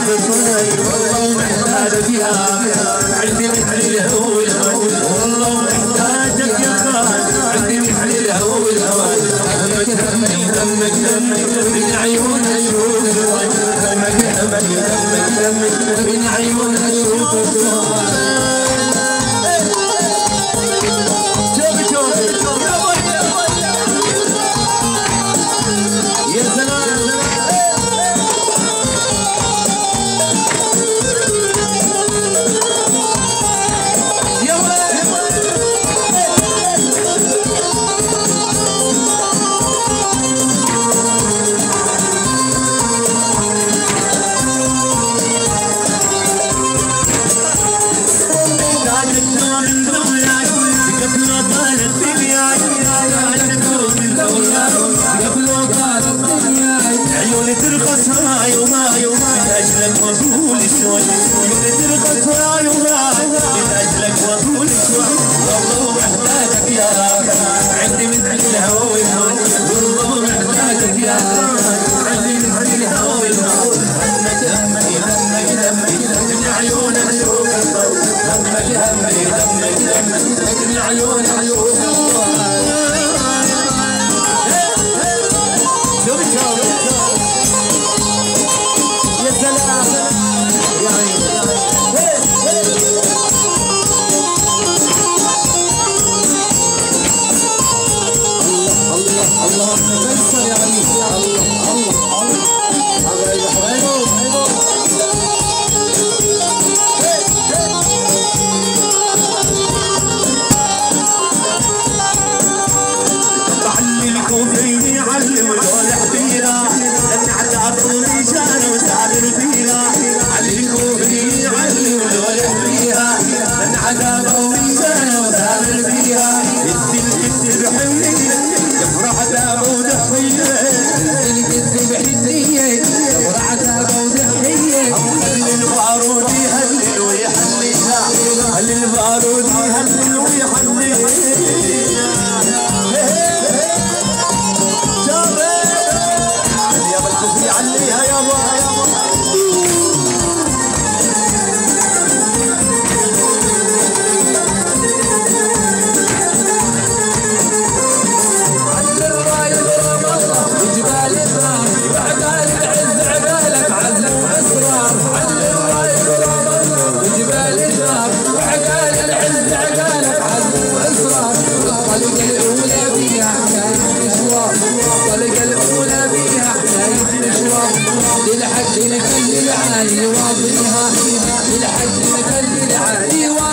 صناي والله محتاجك يا عندي مثل الهوى والهوى والله محتاجك يا خال عندي مثل الهوى والهوى همك همي همك همك من عيون اشوف همك همي همك همك من عيون اشوف يا سلام ترخص هاي وهاي وهاي من اجلك واقول شوي ترخص هاي وهاي من اجلك واقول شوي والله محتاجك يا عندي مثل الهوى والهوى والله محتاجك يا عندي مثل الهوى والهوى همك همي همك همي من عيونك شوف همك همي همك همي من عيونك شوف للحد نخلي العالي واضيها للحد نخلي العالي